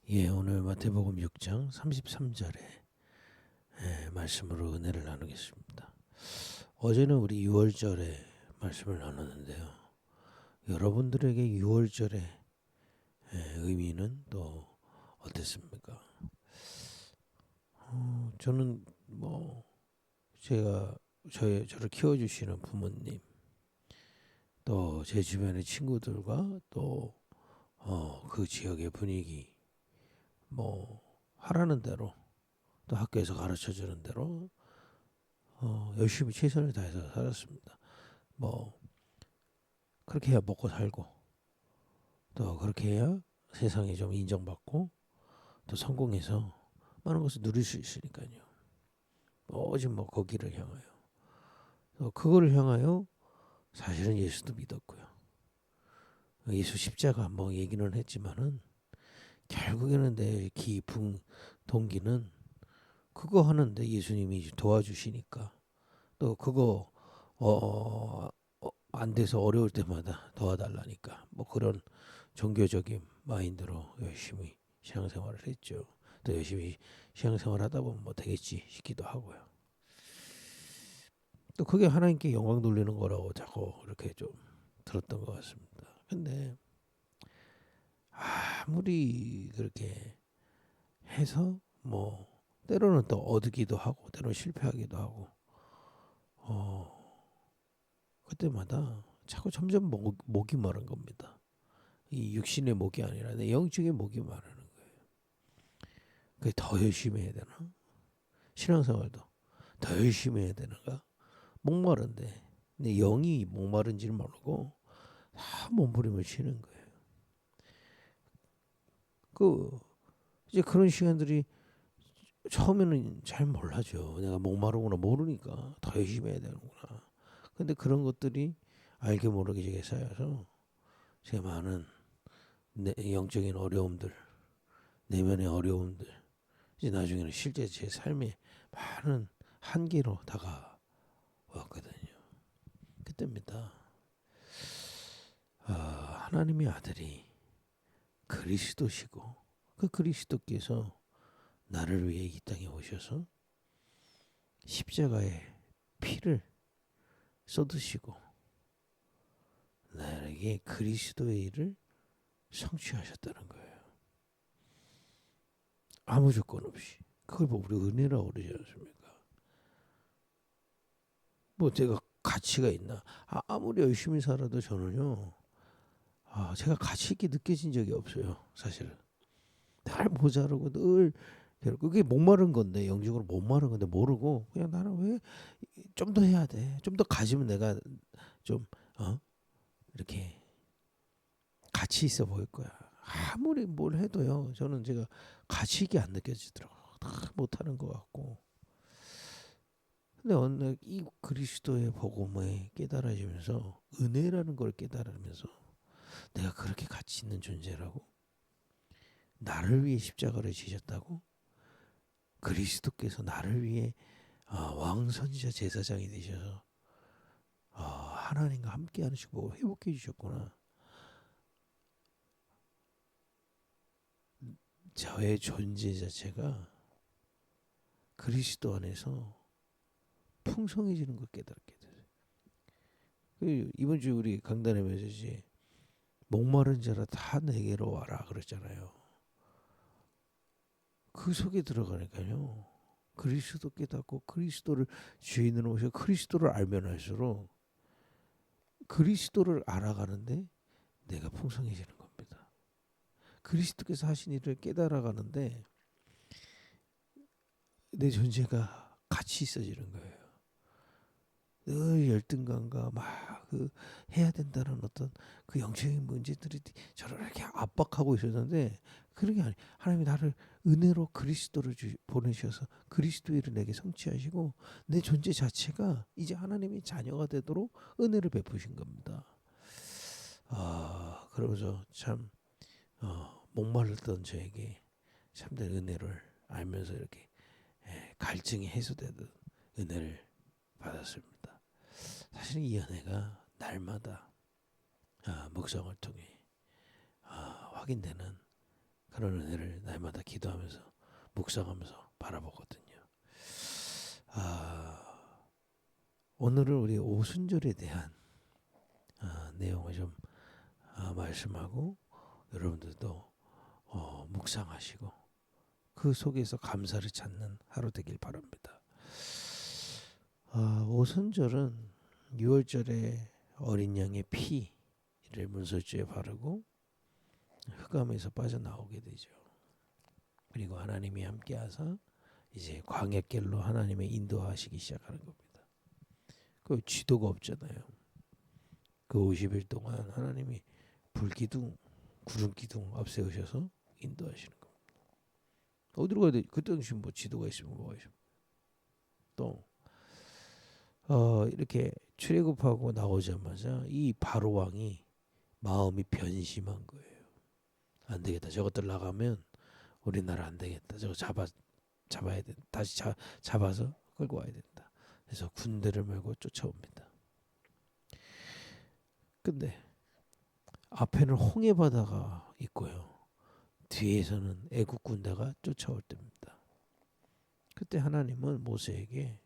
예, 오늘 마태복음 6장 33절에 말씀으로 은혜를 나누겠습니다. 어제는 우리 6월절에 말씀을 나눴는데요. 여러분들에게 6월절의 의미는 또 어땠습니까? 저는 제가 저를 키워주시는 부모님, 또 제 주변의 친구들과 또 그 지역의 분위기, 하라는 대로 또 학교에서 가르쳐 주는 대로 열심히 최선을 다해서 살았습니다. 뭐 그렇게 해야 먹고 살고 또 그렇게 해야 세상에 좀 인정받고 또 성공해서 많은 것을 누릴 수 있으니까요. 오직 거기를 향하여 그거를 향하여 사실은 예수도 믿었고요. 예수 십자가 얘기는 했지만은 결국에는 내 깊은 동기는 그거 하는데 예수님이 도와주시니까 또 그거 안 돼서 어려울 때마다 도와달라니까 그런 종교적인 마인드로 열심히 신앙생활을 했죠. 또 열심히 신앙생활 하다 보면 되겠지 싶기도 하고요. 또 그게 하나님께 영광 돌리는 거라고 자꾸 이렇게 좀 들었던 것 같습니다. 근데 아무리 그렇게 해서 때로는 또 얻기도 하고 때로는 실패하기도 하고 그때마다 자꾸 점점 목이 마른 겁니다. 이 육신의 목이 아니라 내 영적인 목이 마르는 거예요. 그게 더 열심히 해야 되나? 신앙생활도 더 열심히 해야 되는가? 목마른데 내 영이 목마른지를 모르고 다 몸부림을 치는 거예요. 이제 그런 시간들이 처음에는 잘 몰라죠. 내가 목마르구나 모르니까 더 열심히 해야 되는구나. 근데 그런 것들이 알게 모르게 제게 쌓여서 제 많은 영적인 어려움들, 내면의 어려움들, 이제 나중에는 실제 제 삶의 많은 한계로 다가왔거든요. 그때입니다. 하나님의 아들이 그리스도시고 그 그리스도께서 나를 위해 이 땅에 오셔서 십자가에 피를 쏟으시고 나에게 그리스도의 일을 성취하셨다는 거예요. 아무 조건 없이. 그걸 우리 은혜라고 그러지 않습니까? 제가 가치가 있나? 아무리 열심히 살아도 저는요. 제가 가치 있게 느껴진 적이 없어요. 사실은. 늘 모자르고 늘 그게 목마른 건데 영적으로 목마른 건데 모르고 그냥 나는 왜 좀 더 해야 돼. 좀 더 가지면 내가 좀 이렇게 가치 있어 보일 거야. 아무리 뭘 해도요. 저는 제가 가치 있게 안 느껴지더라고요. 다 못하는 것 같고. 근데 어느 날 이 그리스도의 복음에 깨달아지면서 은혜라는 걸 깨달으면서 내가 그렇게 가치 있는 존재라고 나를 위해 십자가를 지셨다고 그리스도께서 나를 위해 왕선지자 제사장이 되셔서 하나님과 함께하는 식으로 회복해 주셨구나. 저의 존재 자체가 그리스도 안에서 풍성해지는 걸 깨닫게 돼요. 이번 주 우리 강단의 메시지 목마른 자라 다 내게로 와라 그랬잖아요. 그 속에 들어가니까요. 그리스도 깨닫고 그리스도를 주인으로 모셔 그리스도를 알면 할수록 그리스도를 알아가는데 내가 풍성해지는 겁니다. 그리스도께서 하신 일을 깨달아가는데 내 존재가 같이 있어지는 거예요. 늘 열등감과 해야 된다는 어떤 그 영적인 문제들이 저를 이렇게 압박하고 있었는데 그런 게 아니. 하나님이 나를 은혜로 그리스도를 보내셔서 그리스도의 일을 내게 성취하시고 내 존재 자체가 이제 하나님의 자녀가 되도록 은혜를 베푸신 겁니다. 그러면서 참 목말랐던 저에게 참된 은혜를 알면서 이렇게 갈증이 해소되는 은혜를 받았습니다. 사실 이 은혜가 날마다 묵상을 통해 확인되는 그런 은혜를 날마다 기도하면서 묵상하면서 바라보거든요. 오늘은 우리 오순절에 대한 내용을 좀 말씀하고 여러분들도 묵상하시고 그 속에서 감사를 찾는 하루 되길 바랍니다. 오순절은 6월절에 어린 양의 피를 문설주에 바르고 흑암에서 빠져나오게 되죠. 그리고 하나님이 함께하사 이제 광야길로 하나님의 인도하시기 시작하는 겁니다. 그 지도가 없잖아요. 그 50일 동안 하나님이 불기둥, 구름기둥 앞세우셔서 인도하시는 겁니다. 어디로 가야 돼? 그 당시 뭐 지도가 있으면 뭐가 있으면 또 이렇게 출애굽하고 나오자마자 이 바로 왕이 마음이 변심한 거예요. 안 되겠다. 저것들 나가면 우리나라 안 되겠다. 저거 잡아야 된다. 다시 잡아서 끌고 와야 된다. 그래서 군대를 몰고 쫓아옵니다. 근데 앞에는 홍해 바다가 있고요. 뒤에서는 애국 군대가 쫓아올 때입니다. 그때 하나님은 모세에게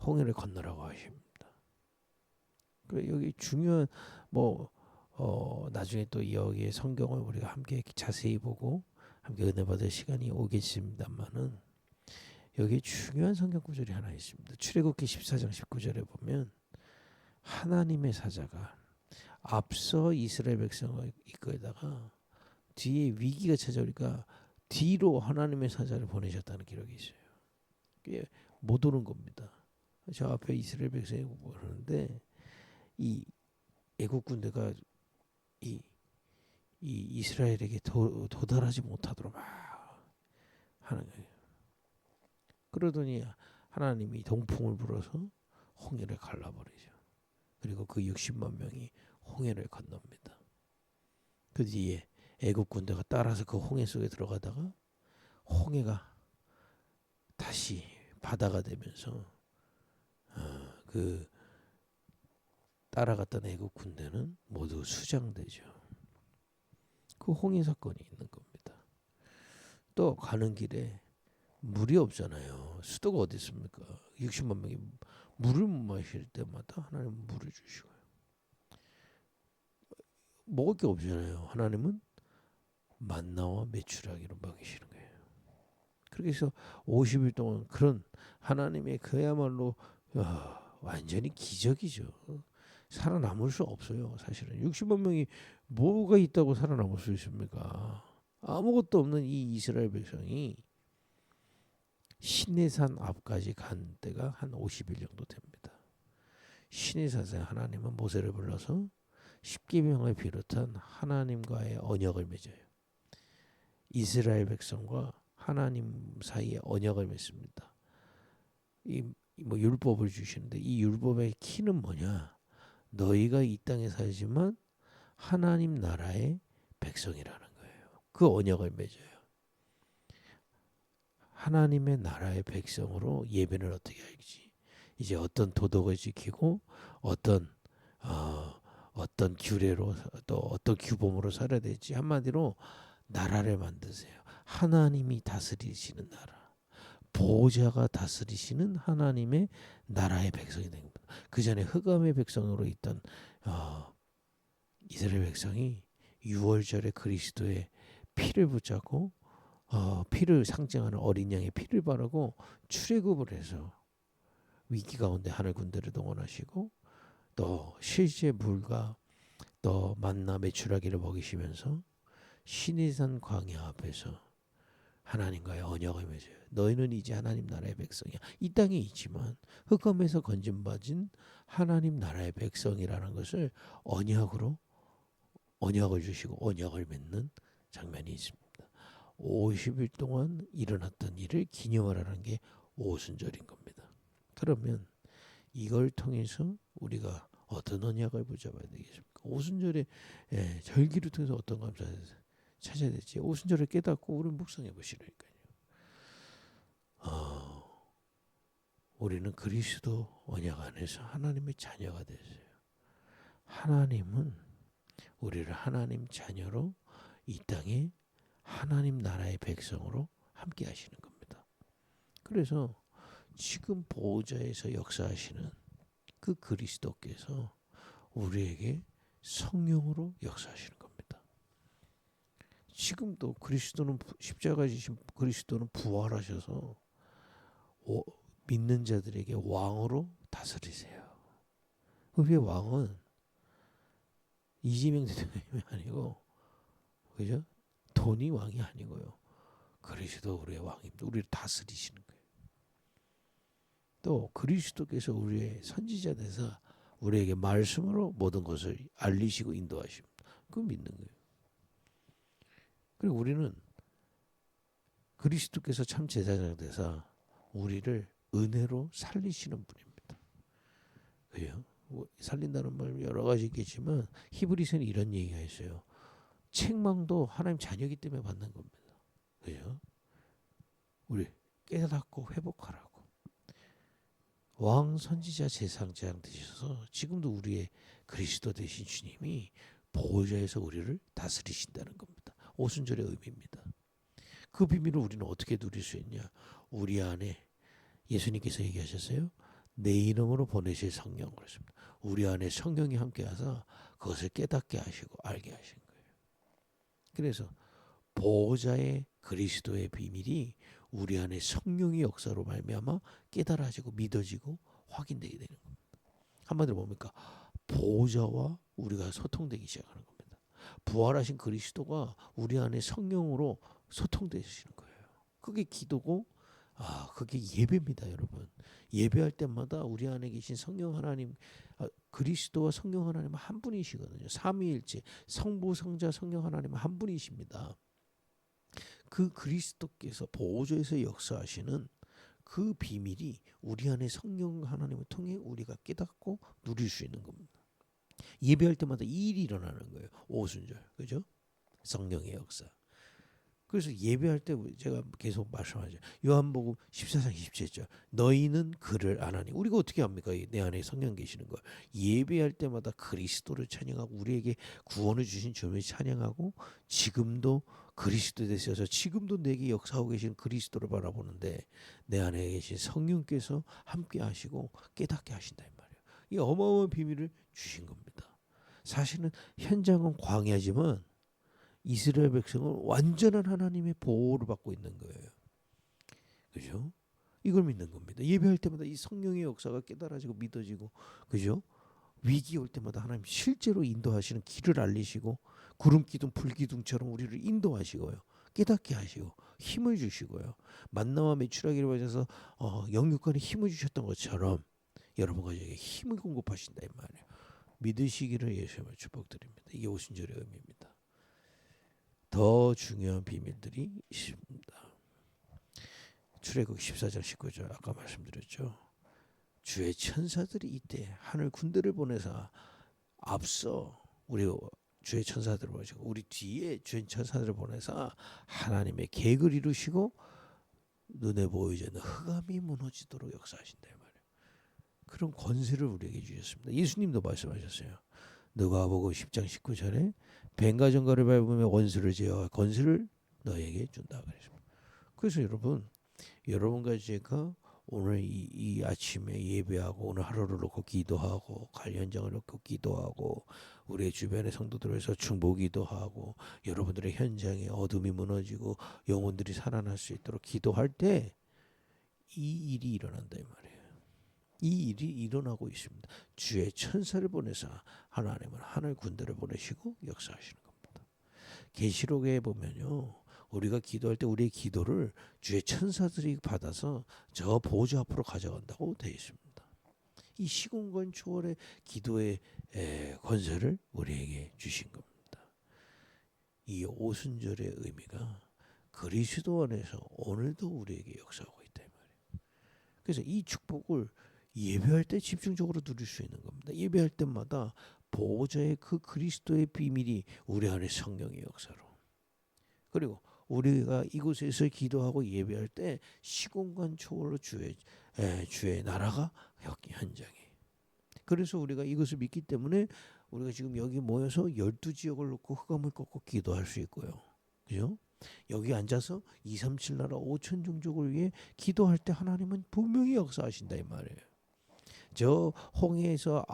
홍해를 건너라고 하십니다. 그래 여기 중요한 나중에 또 여기에 성경을 우리가 함께 자세히 보고 함께 은혜 받을 시간이 오겠습니다만은 여기에 중요한 성경 구절이 하나 있습니다. 출애굽기 14장 19절에 보면 하나님의 사자가 앞서 이스라엘 백성을 이끌다가 뒤에 위기가 찾아오니까 뒤로 하나님의 사자를 보내셨다는 기록이 있어요. 그게 못 오는 겁니다. 저 앞에 이스라엘 백성이 보는데 이 애국 군대가 이 이스라엘에게 도달하지 못하도록 막 하는 거예요. 그러더니 하나님이 동풍을 불어서 홍해를 갈라버리죠. 그리고 그 60만 명이 홍해를 건넙니다. 그 뒤에 애국 군대가 따라서 그 홍해 속에 들어가다가 홍해가 다시 바다가 되면서 그 따라갔던 애국 군대는 모두 수장되죠. 그 홍해 사건이 있는 겁니다. 또 가는 길에 물이 없잖아요. 수도가 어디 있습니까? 60만 명이 물을 못 마실 때마다 하나님은 물을 주시고요. 먹을 게 없잖아요. 하나님은 만나와 메추라기로 먹이시는 거예요. 그렇게 해서 50일 동안 그런 하나님의 그야말로 완전히 기적이죠. 살아남을 수 없어요. 사실은 60만 명이 뭐가 있다고 살아남을 수 있습니까? 아무것도 없는 이 이스라엘 백성이 시내산 앞까지 간 때가 한 50일 정도 됩니다. 시내산에 하나님은 모세를 불러서 십계명을 비롯한 하나님과의 언약을 맺어요. 이스라엘 백성과 하나님 사이에 언약을 맺습니다. 뭐 율법을 주시는데 이 율법의 키는 뭐냐? 너희가 이 땅에 살지만 하나님 나라의 백성이라는 거예요. 그 언약을 맺어요. 하나님의 나라의 백성으로 예배를 어떻게 할지, 이제 어떤 도덕을 지키고 어떤 규례로 또 어떤 규범으로 살아야 될지 한마디로 나라를 만드세요. 하나님이 다스리시는 나라, 보호자가 다스리시는 하나님의 나라의 백성이 된 겁니다. 그 전에 흑암의 백성으로 있던 이스라엘 백성이 6월절에 그리스도의 피를 붙잡고 피를 상징하는 어린 양의 피를 바르고 출애굽을 해서 위기 가운데 하늘 군대를 동원하시고 또 실제 물과 또 만나 메추라기를 먹이시면서 시내산 광야 앞에서 하나님과의 언약을 맺어요. 너희는 이제 하나님 나라의 백성이야. 이 땅에 있지만 흑암에서 건진받은 하나님 나라의 백성이라는 것을 언약을 주시고 언약을 맺는 장면이 있습니다. 50일 동안 일어났던 일을 기념하라는 게 오순절인 겁니다. 그러면 이걸 통해서 우리가 어떤 언약을 붙잡아야 되겠습니까? 오순절에 절기를 통해서 어떤 감사를 찾아야 될지 오순절을 깨닫고 우리는 묵상해 보시라니까요. 우리는 그리스도 언약 안에서 하나님의 자녀가 됐어요. 하나님은 우리를 하나님 자녀로 이 땅에 하나님 나라의 백성으로 함께 하시는 겁니다. 그래서 지금 보호자에서 역사하시는 그 그리스도께서 우리에게 성령으로 역사하시는 겁니다. 지금도 그리스도는 십자가 지신 그리스도는 부활하셔서 믿는 자들에게 왕으로 다스리세요. 우리의 왕은 이재명 대통령이 아니고, 그죠? 돈이 왕이 아니고요. 그리스도 우리의 왕입니다. 우리를 다스리시는 거예요. 또 그리스도께서 우리의 선지자 되사 우리에게 말씀으로 모든 것을 알리시고 인도하십니다. 그걸 믿는 거예요. 그리고 우리는 그리스도께서 참 제사장 되사 우리를 은혜로 살리시는 분입니다. 그래요? 살린다는 말 여러 가지 있겠지만 히브리서는 이런 얘기가 있어요. 책망도 하나님 자녀이기 때문에 받는 겁니다. 그죠? 우리 깨닫고 회복하라고. 왕 선지자 제사장 되셔서 지금도 우리의 그리스도 되신 주님이 보호자에서 우리를 다스리신다는 겁니다. 오순절의 의미입니다. 그 비밀을 우리는 어떻게 누릴 수 있냐? 우리 안에 예수님께서 얘기하셨어요. 내 이름으로 보내실 성령 그랬습니다. 우리 안에 성령이 함께하사 그것을 깨닫게 하시고 알게 하신 거예요. 그래서 보호자의 그리스도의 비밀이 우리 안에 성령의 역사로 말미암아 깨달아지고 믿어지고 확인되게 되는 겁니다. 한마디로 뭡니까? 보호자와 우리가 소통되기 시작하는 겁니다. 부활하신 그리스도가 우리 안에 성령으로 소통되시는 거예요. 그게 기도고, 그게 예배입니다, 여러분. 예배할 때마다 우리 안에 계신 성령 하나님, 그리스도와 성령 하나님은 한 분이시거든요. 삼위일체, 성부, 성자, 성령 하나님은 한 분이십니다. 그 그리스도께서 보호자에서 역사하시는 그 비밀이 우리 안에 성령 하나님을 통해 우리가 깨닫고 누릴 수 있는 겁니다. 예배할 때마다 이 일이 일어나는 거예요. 오순절, 그죠? 성령의 역사. 그래서 예배할 때 제가 계속 말씀하죠. 요한복음 14장 27절. 너희는 그를 안 하니. 우리가 어떻게 합니까? 내 안에 성령 계시는 걸. 예배할 때마다 그리스도를 찬양하고 우리에게 구원을 주신 주님을 찬양하고 지금도 그리스도 되셔서 지금도 내게 역사하고 계신 그리스도를 바라보는데 내 안에 계신 성령께서 함께 하시고 깨닫게 하신다 이 말이에요. 이 어마어마한 비밀을 주신 겁니다. 사실은 현장은 광야지만 이스라엘 백성은 완전한 하나님의 보호를 받고 있는 거예요. 그죠? 이걸 믿는 겁니다. 예배할 때마다 이 성령의 역사가 깨달아지고 믿어지고, 그죠? 위기 올 때마다 하나님 실제로 인도하시는 길을 알리시고 구름 기둥 불 기둥처럼 우리를 인도하시고요. 깨닫게 하시고 힘을 주시고요. 만나와 메추라기를 받아서 영육간에 힘을 주셨던 것처럼 여러분과 저에게 힘을 공급하신다 이 말이에요. 믿으시기를 예수님을 축복드립니다. 이게 오순절의 의미입니다. 더 중요한 비밀들이 있습니다. 출애굽 14장 19절 아까 말씀드렸죠. 주의 천사들이 이때 하늘 군대를 보내사 앞서 우리 주의 천사들을 보내시고 우리 뒤에 주의 천사들을 보내사 하나님의 계획을 이루시고 눈에 보이지 않는 흑암이 무너지도록 역사하신다 이 말이에요. 그런 권세를 우리에게 주셨습니다. 예수님도 말씀하셨어요. 누가복음 10장 19절에 뱀과 정갈을 밟으며 원수를 제어할 권세를 너에게 준다 그랬습니다. 그래서 여러분과 제가 오늘 이 아침에 예배하고 오늘 하루를 놓고 기도하고 갈 현장을 놓고 기도하고 우리의 주변의 성도들을 위해서 중보기도 하고 여러분들의 현장에 어둠이 무너지고 영혼들이 살아날 수 있도록 기도할 때 이 일이 일어난다 이 말이에요. 이 일이 일어나고 있습니다. 주의 천사를 보내사 하나님은 하늘 군대를 보내시고 역사하시는 겁니다. 계시록에 보면요. 우리가 기도할 때 우리의 기도를 주의 천사들이 받아서 저 보좌 앞으로 가져간다고 되어 있습니다. 이 시공간 초월의 기도의 권세를 우리에게 주신 겁니다. 이 오순절의 의미가 그리스도 안에서 오늘도 우리에게 역사하고 있다 이 말이에요. 그래서 이 축복을 예배할 때 집중적으로 누릴 수 있는 겁니다. 예배할 때마다 보호자의 그 그리스도의 비밀이 우리 안에 성령의 역사로 그리고 우리가 이곳에서 기도하고 예배할 때 시공간 초월로 주의 나라가 현장에. 그래서 우리가 이것을 믿기 때문에 우리가 지금 여기 모여서 12지역을 놓고 흑암을 꺾고 기도할 수 있고요. 그죠? 여기 앉아서 237 나라 5천 종족을 위해 기도할 때 하나님은 분명히 역사하신다 이 말이에요. 저 홍해에서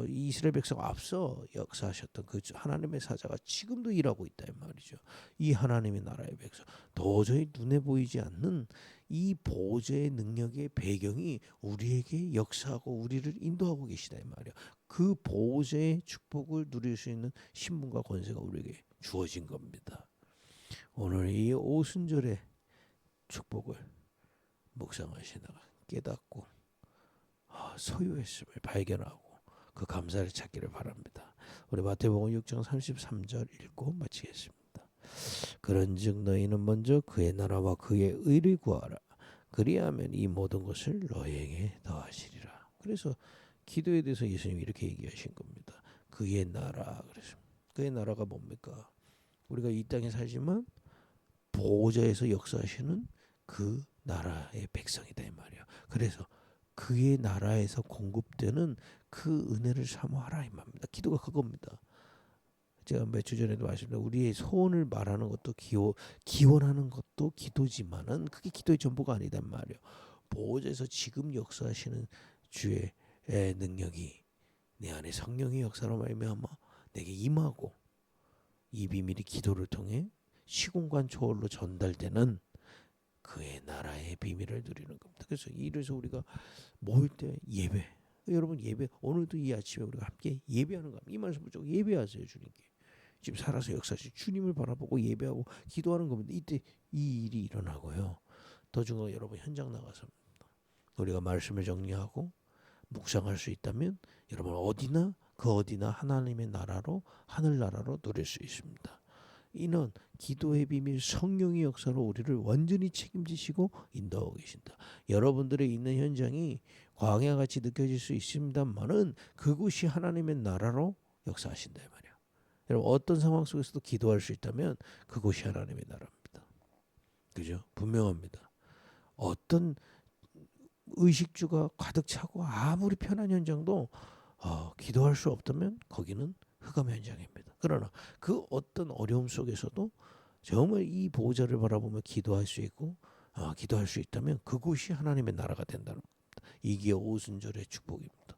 이스라엘 백성 앞서 역사하셨던 그 하나님의 사자가 지금도 일하고 있다 이 말이죠. 이 하나님의 나라의 백성 도저히 눈에 보이지 않는 이 보좌의 능력의 배경이 우리에게 역사하고 우리를 인도하고 계시다 이 말이야. 그 보좌의 축복을 누릴 수 있는 신분과 권세가 우리에게 주어진 겁니다. 오늘 이 오순절의 축복을 묵상하시다가 깨닫고 소유했음을 발견하고 그 감사를 찾기를 바랍니다. 우리 마태복음 6장 33절 읽고 마치겠습니다. 그런즉 너희는 먼저 그의 나라와 그의 의를 구하라. 그리하면 이 모든 것을 너희에게 더하시리라. 그래서 기도에 대해서 예수님이 이렇게 얘기하신 겁니다. 그의 나라. 그래서 그의 나라가 뭡니까? 우리가 이 땅에 살지만 보호자에서 역사하시는 그 나라의 백성이다 이 말이야. 그래서 그의 나라에서 공급되는 그 은혜를 사모하라 이 말입니다. 기도가 그겁니다. 제가 몇 주 전에도 말씀드린 우리의 소원을 말하는 것도 기원하는 것도 기도지만은 그게 기도의 전부가 아니다 말이에요. 보호자에서 지금 역사하시는 주의 능력이 내 안에 성령의 역사로 말미암아 내게 임하고 이 비밀이 기도를 통해 시공간 초월로 전달되는 그의 나라의 비밀을 누리는 겁니다. 이래서 우리가 모일 때 예배, 여러분 예배 오늘도 이 아침에 우리가 함께 예배하는 겁니다. 이 말씀 붙잡고 예배하세요 주님께. 지금 살아서 역사하신 주님을 바라보고 예배하고 기도하는 겁니다. 이때 이 일이 일어나고요. 더 중요한 건 여러분 현장 나가서 우리가 말씀을 정리하고 묵상할 수 있다면 여러분 어디나 하나님의 나라로 하늘나라로 누릴 수 있습니다. 이는 기도의 비밀 성령의 역사로 우리를 완전히 책임지시고 인도하고 계신다. 여러분들의 있는 현장이 광야같이 느껴질 수 있습니다만은 그곳이 하나님의 나라로 역사하신다 이 말이야. 여러분 어떤 상황 속에서도 기도할 수 있다면 그곳이 하나님의 나라입니다. 그죠? 분명합니다. 어떤 의식주가 가득 차고 아무리 편한 현장도 기도할 수 없다면 거기는 흑암 현장입니다. 그러나 그 어떤 어려움 속에서도 정말 이 보호자를 바라보며 기도할 수 있고 기도할 수 있다면 그곳이 하나님의 나라가 된다는 겁니다. 이게 오순절의 축복입니다.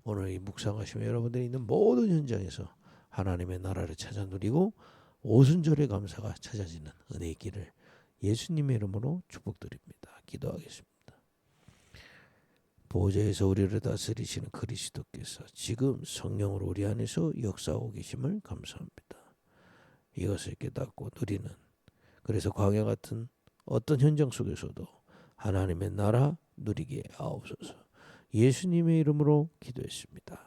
오늘 이 묵상하시면 여러분들이 있는 모든 현장에서 하나님의 나라를 찾아 누리고 오순절의 감사가 찾아지는 은혜의 길을 예수님의 이름으로 축복드립니다. 기도하겠습니다. 보좌에서 우리를 다스리시는 그리스도께서 지금 성령으로 우리 안에서 역사하고 계심을 감사합니다. 이것을 깨닫고 누리는 그래서 광야 같은 어떤 현장 속에서도 하나님의 나라 누리게 하옵소서. 예수님의 이름으로 기도했습니다.